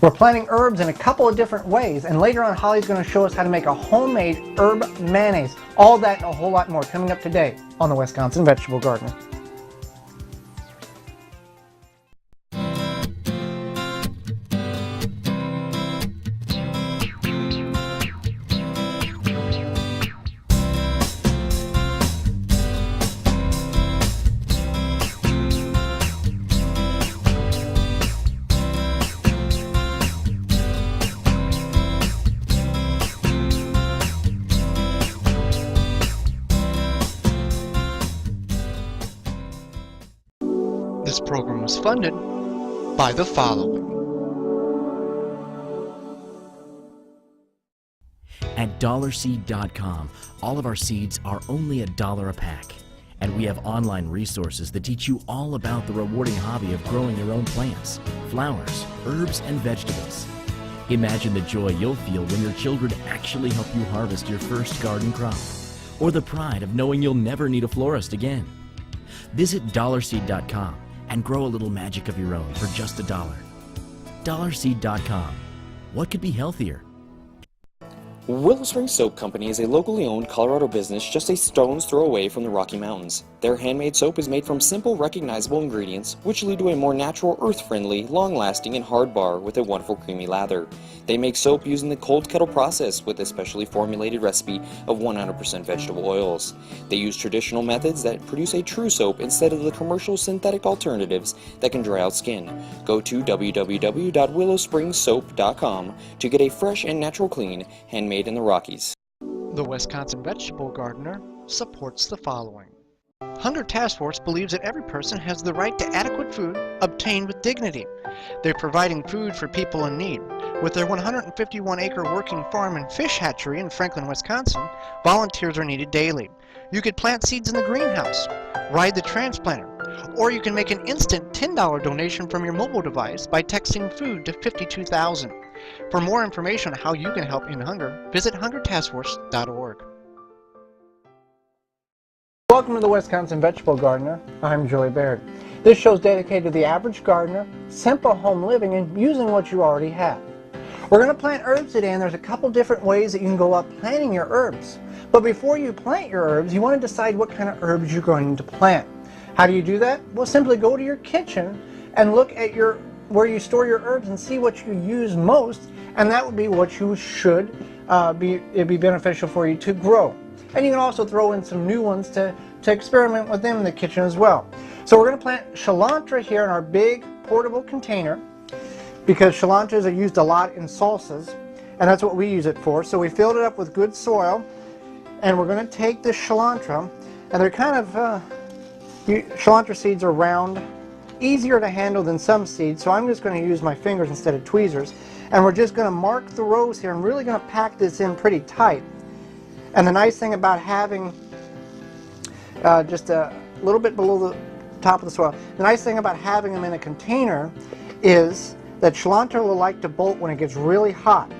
We're planting herbs in a couple of different ways, and later on Holly's going to show us how to make a homemade herb mayonnaise. All that and a whole lot more coming up today on the Wisconsin Vegetable Gardener. This program was funded by the following. At dollarseed.com, all of our seeds are only $1 a pack. And we have online resources that teach you all about the rewarding hobby of growing your own plants, flowers, herbs, and vegetables. Imagine the joy you'll feel when your children actually help you harvest your first garden crop, or the pride of knowing you'll never need a florist again. Visit dollarseed.com and grow a little magic of your own for just $1. Dollarseed.com. What could be healthier? Willow Springs Soap Company is a locally owned Colorado business just a stone's throw away from the Rocky Mountains. Their handmade soap is made from simple, recognizable ingredients, which lead to a more natural, earth-friendly, long-lasting, and hard bar with a wonderful creamy lather. They make soap using the cold kettle process with a specially formulated recipe of 100% vegetable oils. They use traditional methods that produce a true soap instead of the commercial synthetic alternatives that can dry out skin. Go to www.willowspringssoap.com to get a fresh and natural clean, handmade in the Rockies. The Wisconsin Vegetable Gardener supports the following. Hunger Task Force believes that every person has the right to adequate food obtained with dignity. They're providing food for people in need. With their 151-acre working farm and fish hatchery in Franklin, Wisconsin, volunteers are needed daily. You could plant seeds in the greenhouse, ride the transplanter, or you can make an instant $10 donation from your mobile device by texting food to 52,000. For more information on how you can help end hunger, visit hungertaskforce.org. Welcome to the Wisconsin Vegetable Gardener. I'm Joey Baird. This show is dedicated to the average gardener, simple home living, and using what you already have. We're going to plant herbs today, and there's a couple different ways that you can go about planting your herbs. But before you plant your herbs, you want to decide what kind of herbs you're going to plant. How do you do that? Well, simply go to your kitchen and look at where you store your herbs and see what you use most, and that would be what you should it'd be beneficial for you to grow. And you can also throw in some new ones to experiment with them in the kitchen as well. So we're going to plant cilantro here in our big portable container, because cilantros are used a lot in salsas, and that's what we use it for. So we filled it up with good soil, and we're going to take this cilantro, and they're kind of, cilantro seeds are round, easier to handle than some seeds, so I'm just going to use my fingers instead of tweezers, and we're just going to mark the rows here and really going to pack this in pretty tight. And the nice thing about having just a little bit below the top of the soil, the nice thing about having them in a container is that cilantro will like to bolt when it gets really hot.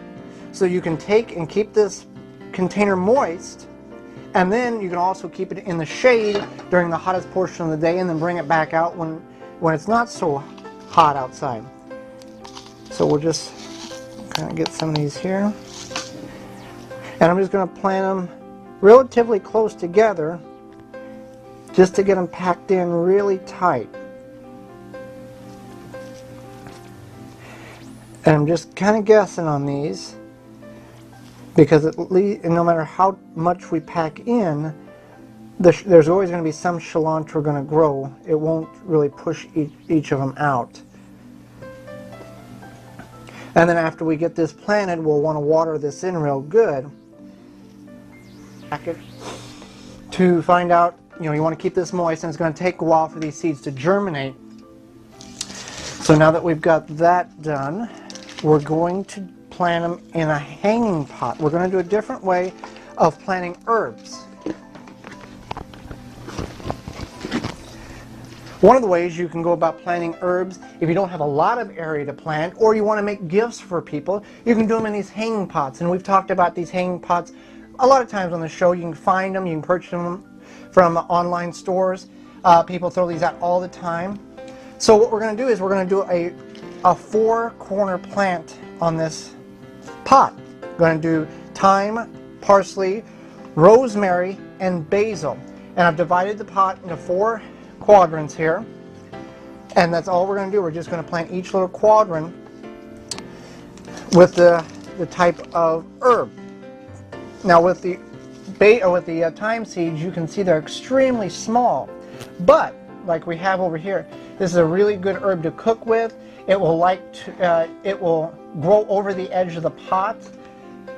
So you can take and keep this container moist, and then you can also keep it in the shade during the hottest portion of the day, and then bring it back out when it's not so hot outside. So we'll just kind of get some of these here. And I'm just going to plant them relatively close together just to get them packed in really tight. And I'm just kind of guessing on these, because no matter how much we pack in, there's always going to be some cilantro going to grow. It won't really push each of them out. And then after we get this planted, we'll want to water this in real good to find out, you want to keep this moist, and it's going to take a while for these seeds to germinate. So now that we've got that done, we're going to plant them in a hanging pot. We're going to do a different way of planting herbs. One of the ways you can go about planting herbs, if you don't have a lot of area to plant, or you want to make gifts for people, you can do them in these hanging pots. And we've talked about these hanging pots a lot of times on the show. You can find them, you can purchase them from online stores. People throw these out all the time. So what we're going to do is we're going to do a 4-corner plant on this pot. I'm going to do thyme, parsley, rosemary, and basil. And I've divided the pot into 4 quadrants here. And that's all we're going to do. We're just going to plant each little quadrant with the type of herb. Now with the thyme seeds, you can see they're extremely small. But like we have over here, this is a really good herb to cook with. It will grow over the edge of the pot,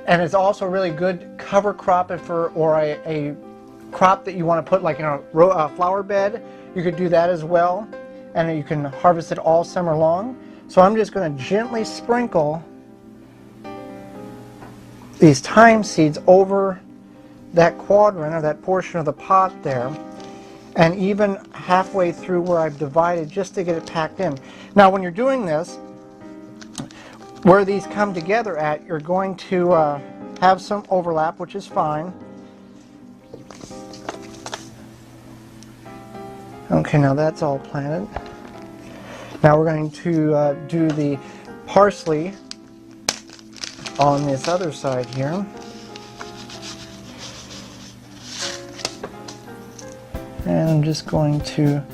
and it's also a really good cover crop or a crop that you want to put like in a flower bed. You could do that as well, and you can harvest it all summer long. So I'm just going to gently sprinkle these thyme seeds over that quadrant or that portion of the pot there, and even halfway through where I've divided, just to get it packed in. Now when you're doing this, where these come together at, you're going to have some overlap, which is fine. Okay, now that's all planted. Now we're going to do the parsley on this other side here. And I'm just going to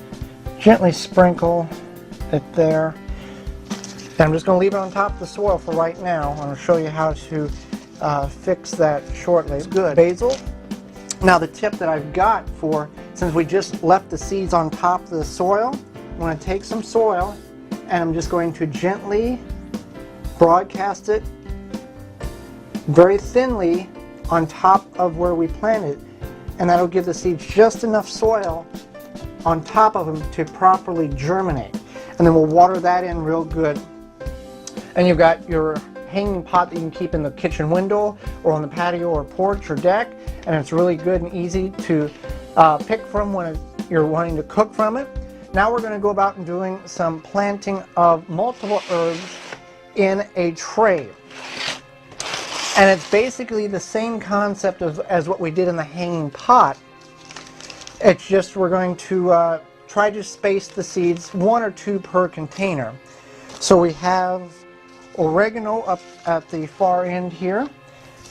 gently sprinkle it there. And I'm just going to leave it on top of the soil for right now. I'm going to show you how to fix that shortly. It's good. Basil. Now the tip that I've got since we just left the seeds on top of the soil, I'm going to take some soil and I'm just going to gently broadcast it very thinly on top of where we planted. And that'll give the seeds just enough soil on top of them to properly germinate. And then we'll water that in real good. And you've got your hanging pot that you can keep in the kitchen window or on the patio or porch or deck. And it's really good and easy to pick from when you're wanting to cook from it. Now we're going to go about and doing some planting of multiple herbs in a tray. And it's basically the same concept as what we did in the hanging pot. It's just we're going to try to space the seeds 1 or 2 per container. So we have oregano up at the far end here.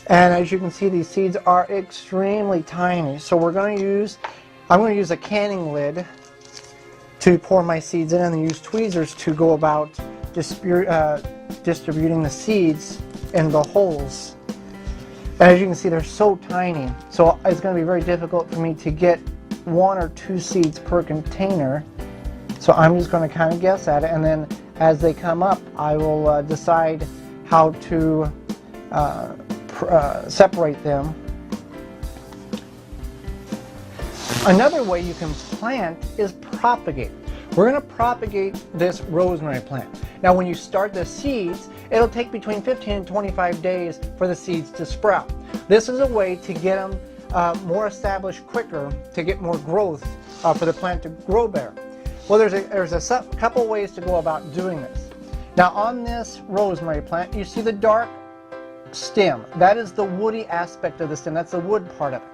And as you can see, these seeds are extremely tiny. So I'm going to use a canning lid to pour my seeds in, and then use tweezers to go about distributing the seeds in the holes. And as you can see, they're so tiny, so it's going to be very difficult for me to get 1 or 2 seeds per container. So I'm just going to kind of guess at it, and then as they come up, I will decide how to separate them. Another way you can plant is propagate. We're going to propagate this rosemary plant. Now when you start the seeds, it'll take between 15 and 25 days for the seeds to sprout. This is a way to get them more established quicker, to get more growth for the plant to grow better. Well, there's a couple ways to go about doing this. Now on this rosemary plant, you see the dark stem. That is the woody aspect of the stem. That's the wood part of it.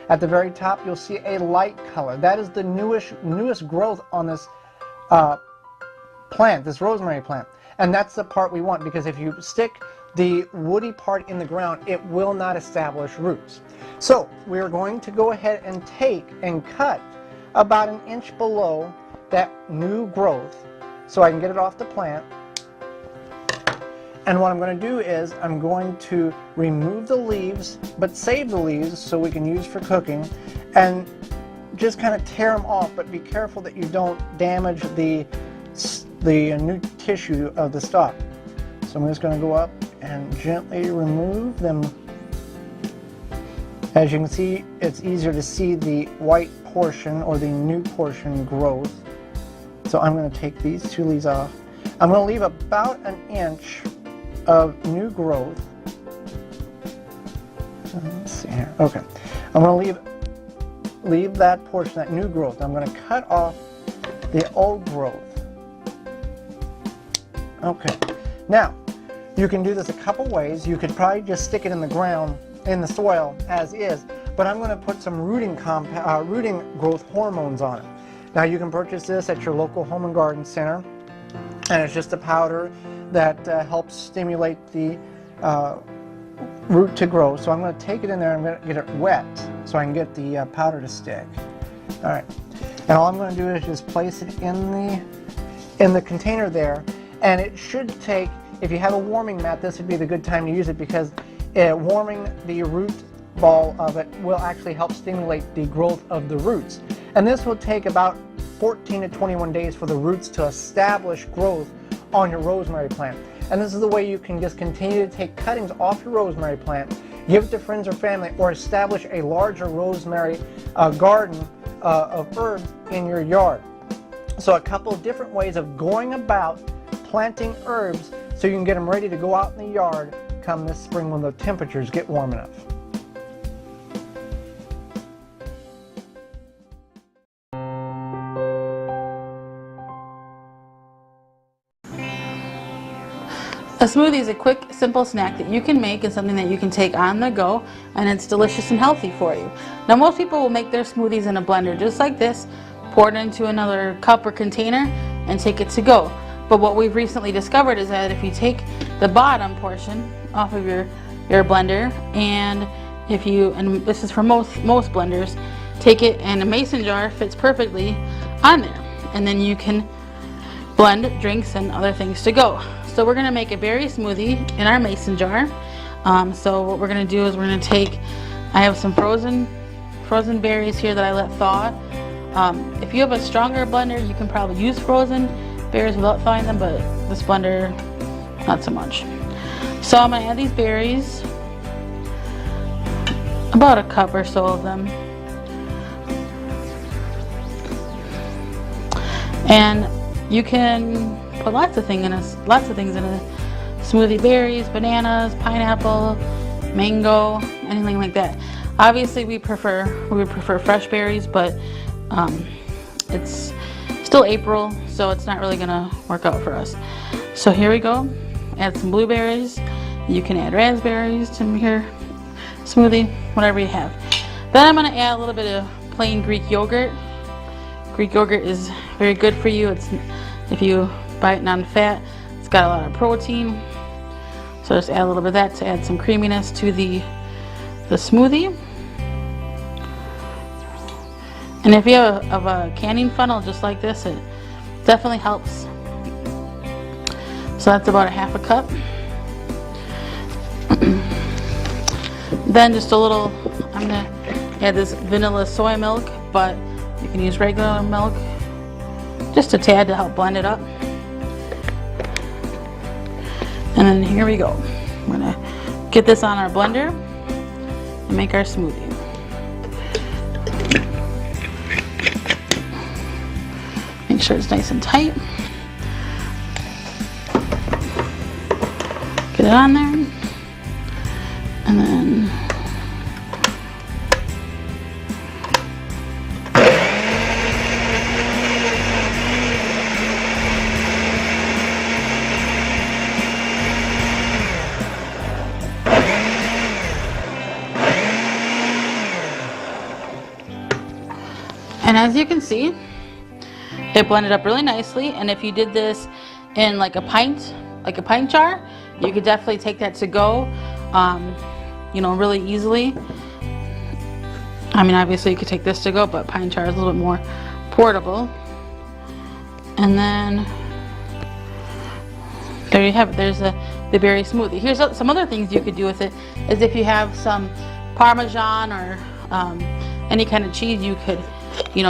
At the very top, you'll see a light color. That is the newest growth on this plant, this rosemary plant. And that's the part we want, because if you stick the woody part in the ground, it will not establish roots. So we're going to go ahead and take and cut about 1 inch below that new growth so I can get it off the plant. And what I'm going to do is I'm going to remove the leaves, but save the leaves so we can use for cooking, and just kind of tear them off, but be careful that you don't damage the new tissue of the stalk. So I'm just going to go up and gently remove them. As you can see, it's easier to see the white portion or the new portion growth. So I'm going to take these 2 leaves off. I'm going to leave about 1 inch of new growth. Let's see here. Okay, I'm going to leave that portion, that new growth. I'm going to cut off the old growth. Okay, now you can do this a couple ways. You could probably just stick it in the ground, in the soil as is, but I'm going to put some rooting growth hormones on it. Now you can purchase this at your local home and garden center, and it's just a powder that helps stimulate the root to grow. So I'm going to take it in there and I'm going to get it wet so I can get the powder to stick. Alright, and all I'm going to do is just place it in the container there, and it should take, if you have a warming mat, this would be the good time to use it, because warming the root ball of it will actually help stimulate the growth of the roots. And this will take about 14 to 21 days for the roots to establish growth on your rosemary plant. And this is the way you can just continue to take cuttings off your rosemary plant, give it to friends or family, or establish a larger rosemary garden of herbs in your yard. So a couple of different ways of going about planting herbs so you can get them ready to go out in the yard come this spring when the temperatures get warm enough. A smoothie is a quick, simple snack that you can make and something that you can take on the go, and it's delicious and healthy for you. Now, most people will make their smoothies in a blender just like this, pour it into another cup or container, and take it to go. But what we've recently discovered is that if you take the bottom portion off of your blender, and this is for most blenders, take it in a mason jar, fits perfectly on there, and then you can blend drinks and other things to go. So we're going to make a berry smoothie in our mason jar. So what we're going to do is we're going to take, I have some frozen berries here that I let thaw. If you have a stronger blender, you can probably use frozen berries without thawing them, but this blender, not so much. So I'm going to add these berries, about a cup or so of them. And you can put lots of things in a smoothie: berries, bananas, pineapple, mango, anything like that. Obviously we would prefer fresh berries, but it's still April, so it's not really gonna work out for us. So here we go. Add some blueberries. You can add raspberries to your smoothie, whatever you have. Then I'm gonna add a little bit of plain Greek yogurt. Greek yogurt is very good for you. If you buy it non-fat, it's got a lot of protein. So just add a little bit of that to add some creaminess to the smoothie. And if you have a canning funnel just like this, it definitely helps. So that's about a half a cup. Then just a little, I'm gonna add this vanilla soy milk, but you can use regular milk, just a tad to help blend it up. And then here we go. We're gonna get this on our blender and make our smoothie. Make sure it's nice and tight. Get it on there. And then as you can see, it blended up really nicely. And if you did this in like a pint jar, you could definitely take that to go, really easily. I mean, obviously you could take this to go, but pint jar is a little bit more portable. And then there you have it. There's the berry smoothie. Here's some other things you could do with it. Is if you have some Parmesan or any kind of cheese, you could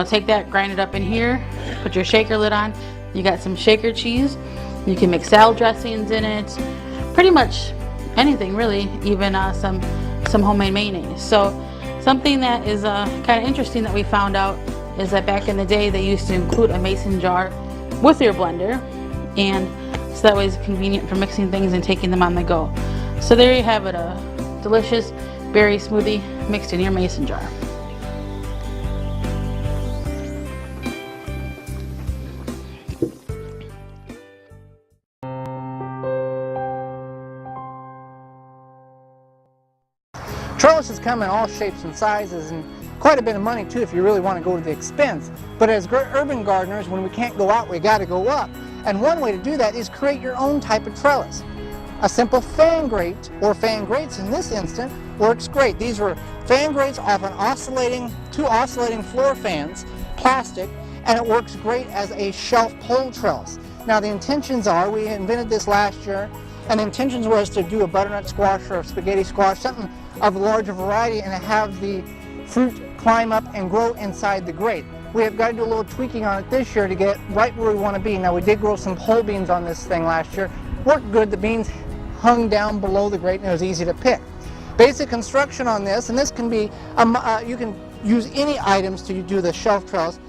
take that, grind it up in here, put your shaker lid on. You got some shaker cheese. You can make salad dressings in it. Pretty much anything, really. Even some homemade mayonnaise. So something that is kind of interesting that we found out is that back in the day they used to include a mason jar with your blender, and so that way it's convenient for mixing things and taking them on the go. So there you have it, a delicious berry smoothie mixed in your mason jar. Trellises come in all shapes and sizes, and quite a bit of money too if you really want to go to the expense. But as urban gardeners, when we can't go out, we got to go up. And one way to do that is create your own type of trellis. A simple fan grate, or fan grates in this instant, works great. These were fan grates off two oscillating floor fans, plastic, and it works great as a shelf pole trellis. Now the intentions are, we invented this last year, and the intentions was to do a butternut squash or a spaghetti squash, something of a larger variety, and have the fruit climb up and grow inside the grate. We have got to do a little tweaking on it this year to get right where we want to be. Now we did grow some whole beans on this thing last year. Worked good. The beans hung down below the grate and it was easy to pick. Basic construction on this, and this can be, you can use any items to do the shelf trellis.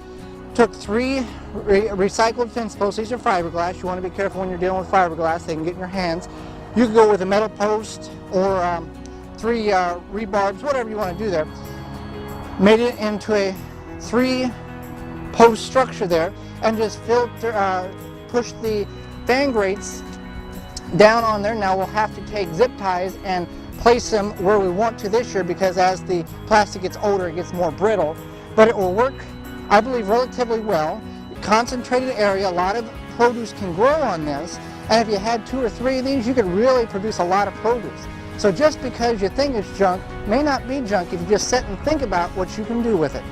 Took 3 recycled fence posts. These are fiberglass. You want to be careful when you're dealing with fiberglass. They can get in your hands. You can go with a metal post or 3 rebarbs, whatever you want to do there. Made it into a 3-post structure there, and just push the fan grates down on there. Now we'll have to take zip ties and place them where we want to this year, because as the plastic gets older it gets more brittle, but it will work, I believe, relatively well. Concentrated area, a lot of produce can grow on this, and if you had 2 or 3 of these you could really produce a lot of produce. So just because you think it's junk may not be junk if you just sit and think about what you can do with it.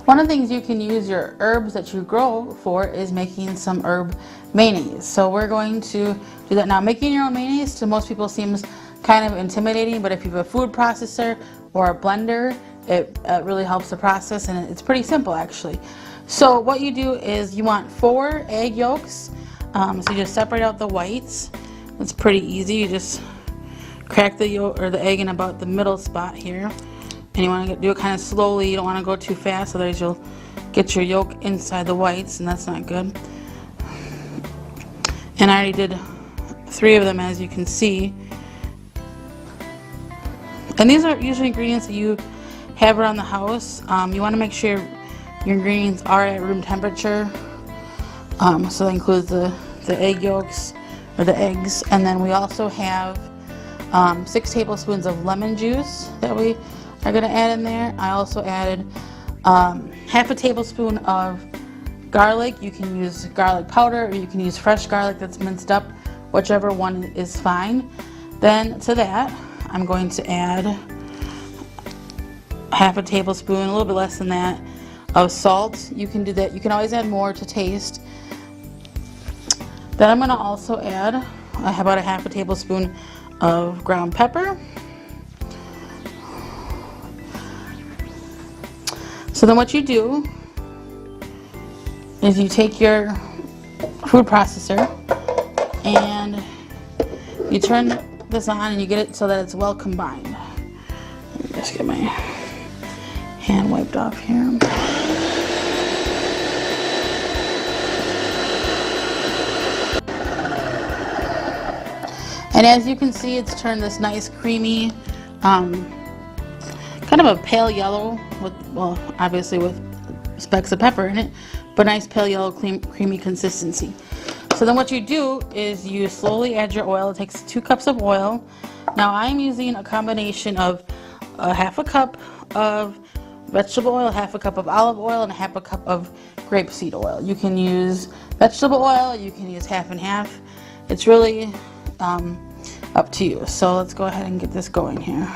One of the things you can use your herbs that you grow for is making some herb mayonnaise. So we're going to do that now. Making your own mayonnaise to most people seems kind of intimidating, but if you have a food processor or a blender, it really helps the process, and it's pretty simple actually. So what you do is you want 4 egg yolks. So you just separate out the whites. It's pretty easy. You just crack the yolk or the egg in about the middle spot here. And you want to do it kind of slowly. You don't want to go too fast, otherwise you'll get your yolk inside the whites, and that's not good. And I already did 3 of them, as you can see. And these are usually ingredients that you have around the house. You want to make sure your ingredients are at room temperature. So that includes the egg yolks, or the eggs. And then we also have 6 tablespoons of lemon juice that we are going to add in there. I also added half a tablespoon of garlic. You can use garlic powder, or you can use fresh garlic that's minced up, whichever one is fine. Then to that I'm going to add half a tablespoon, a little bit less than that, of salt. You can do that. You can always add more to taste. Then I'm going to also add about a half a tablespoon of ground pepper. So then what you do is you take your food processor and you turn this on and you get it so that it's well combined. Let me just get my hand wiped off here. And as you can see, it's turned this nice creamy, kind of a pale yellow with, well, obviously with specks of pepper in it, but nice pale yellow creamy consistency. So then what you do is you slowly add your oil. It takes 2 cups of oil. Now I'm using a combination of half a cup of vegetable oil, half a cup of olive oil, and half a cup of grapeseed oil. You can use vegetable oil, you can use half and half. It's really up to you. So let's go ahead and get this going here.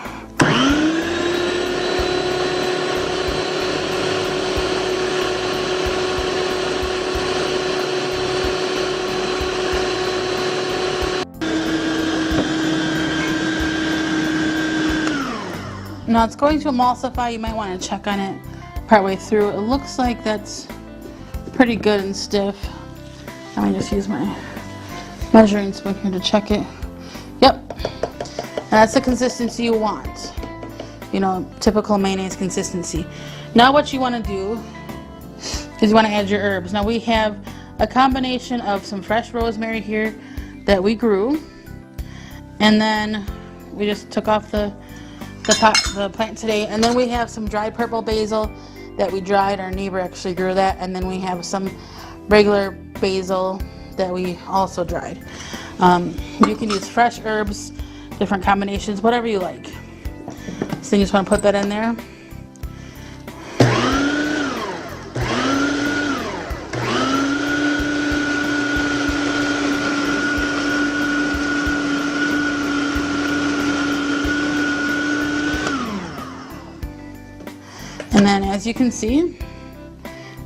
Now it's going to emulsify. You might want to check on it partway through. It looks like that's pretty good and stiff. Let me just use my measuring spoon here to check it. Yep, and that's the consistency you want. You know, typical mayonnaise consistency. Now what you want to do is you want to add your herbs. Now we have a combination of some fresh rosemary here that we grew, and then we just took off the plant today, and then we have some dried purple basil that we dried. Our neighbor actually grew that, and then we have some regular basil that we also dried. You can use fresh herbs, different combinations, whatever you like. So you just want to put that in there. And then as you can see,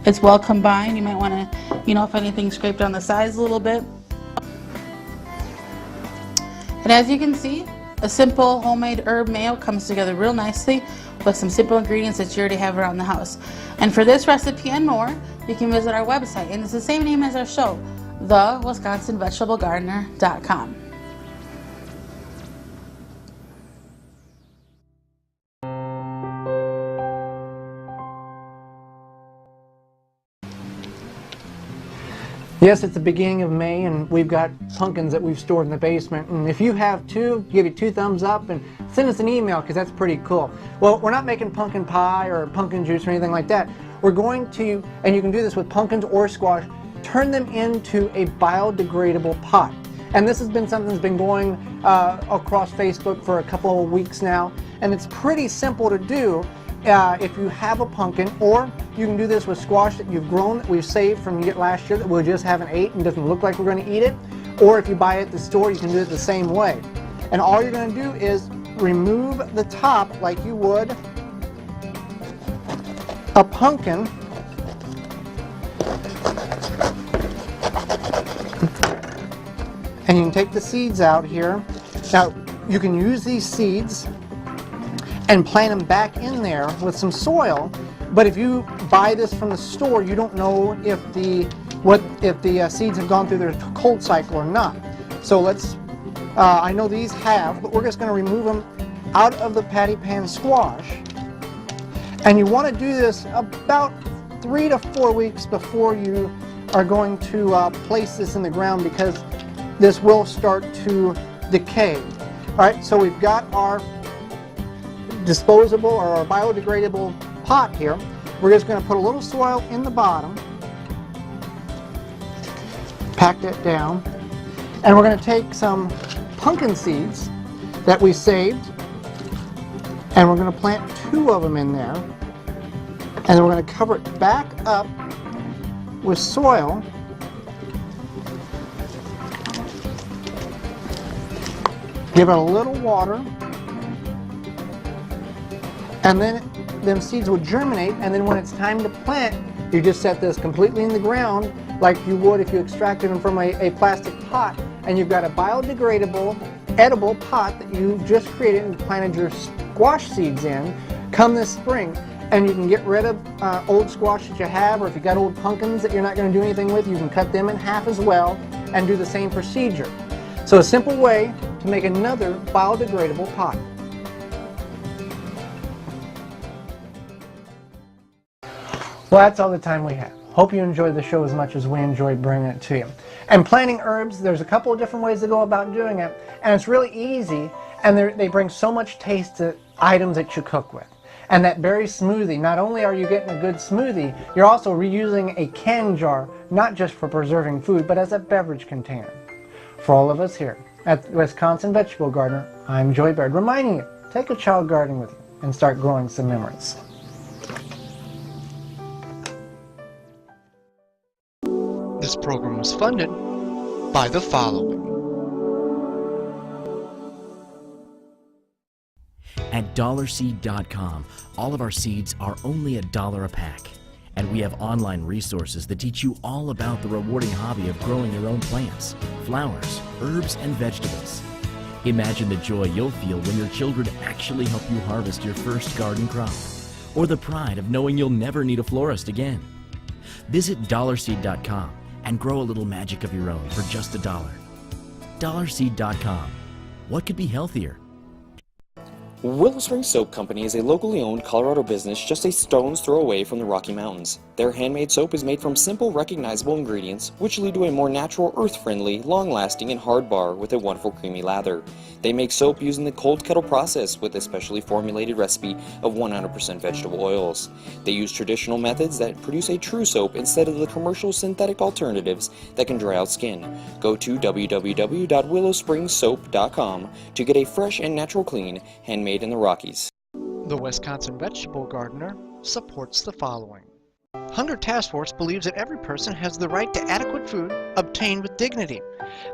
it's well combined. You might want to, if anything scraped on the sides a little bit. And as you can see, a simple homemade herb mayo comes together real nicely with some simple ingredients that you already have around the house. And for this recipe and more, you can visit our website, and it's the same name as our show, thewisconsinvegetablegardener.com. Yes, it's the beginning of May, and we've got pumpkins that we've stored in the basement. And if you have too, give you 2 thumbs up and send us an email, because that's pretty cool. Well, we're not making pumpkin pie or pumpkin juice or anything like that. We're going to, and you can do this with pumpkins or squash, turn them into a biodegradable pot. And this has been something that's been going across Facebook for a couple of weeks now, and it's pretty simple to do. If you have a pumpkin, or you can do this with squash that you've grown, that we've saved from last year that we just haven't ate and doesn't look like we're going to eat it, or if you buy it at the store, you can do it the same way. And all you're going to do is remove the top like you would a pumpkin, and you can take the seeds out here. Now you can use these seeds and plant them back in there with some soil. But if you buy this from the store, you don't know if the seeds have gone through their cold cycle or not. So let's, I know these have, but we're just going to remove them out of the patty pan squash. And you want to do this about 3 to 4 weeks before you are going to place this in the ground, because this will start to decay. All right, so we've got our disposable or our biodegradable pot here. We're just going to put a little soil in the bottom, pack that down, and we're going to take some pumpkin seeds that we saved, and we're going to plant 2 of them in there, and then we're going to cover it back up with soil. Give it a little water, and then them seeds will germinate, and then when it's time to plant, you just set this completely in the ground like you would if you extracted them from a plastic pot, and you've got a biodegradable, edible pot that you've just created and planted your squash seeds in come this spring. And you can get rid of old squash that you have, or if you've got old pumpkins that you're not going to do anything with, you can cut them in half as well and do the same procedure. So a simple way to make another biodegradable pot. Well, that's all the time we have. Hope you enjoyed the show as much as we enjoyed bringing it to you. And planting herbs, there's a couple of different ways to go about doing it, and it's really easy, and they bring so much taste to items that you cook with. And that berry smoothie, not only are you getting a good smoothie, you're also reusing a can jar, not just for preserving food, but as a beverage container. For all of us here at Wisconsin Vegetable Gardener, I'm Joy Baird, reminding you, take a child gardening with you and start growing some memories. This program was funded by the following. At dollarseed.com, all of our seeds are only $1 a pack. And we have online resources that teach you all about the rewarding hobby of growing your own plants, flowers, herbs, and vegetables. Imagine the joy you'll feel when your children actually help you harvest your first garden crop, or the pride of knowing you'll never need a florist again. Visit dollarseed.com and grow a little magic of your own for just $1. Dollarseed.com. What could be healthier? Willow Springs Soap Company is a locally owned Colorado business just a stone's throw away from the Rocky Mountains. Their handmade soap is made from simple, recognizable ingredients, which lead to a more natural, earth-friendly, long-lasting, and hard bar with a wonderful creamy lather. They make soap using the cold kettle process with a specially formulated recipe of 100% vegetable oils. They use traditional methods that produce a true soap instead of the commercial synthetic alternatives that can dry out skin. Go to www.willowspringssoap.com to get a fresh and natural clean, handmade in the Rockies. The Wisconsin Vegetable Gardener supports the following. Hunger Task Force believes that every person has the right to adequate food obtained with dignity.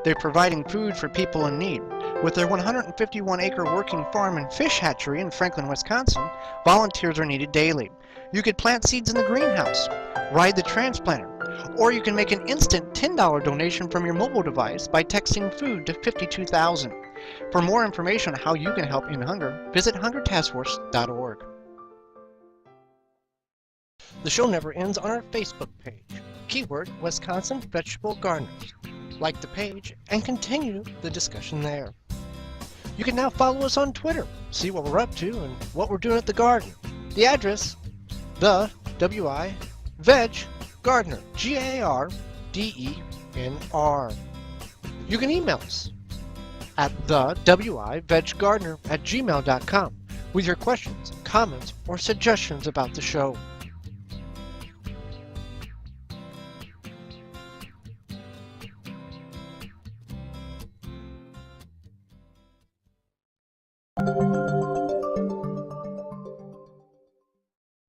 They're providing food for people in need. With their 151-acre working farm and fish hatchery in Franklin, Wisconsin, volunteers are needed daily. You could plant seeds in the greenhouse, ride the transplanter, or you can make an instant $10 donation from your mobile device by texting food to 52,000. For more information on how you can help end hunger, visit hungertaskforce.org. The show never ends on our Facebook page. Keyword Wisconsin Vegetable Gardeners. Like the page and continue the discussion there. You can now follow us on Twitter, see what we're up to and what we're doing at the garden. The address, the W-I Veg Gardener, Gardener. You can email us at thewiveggardener@gmail.com with your questions, comments, or suggestions about the show.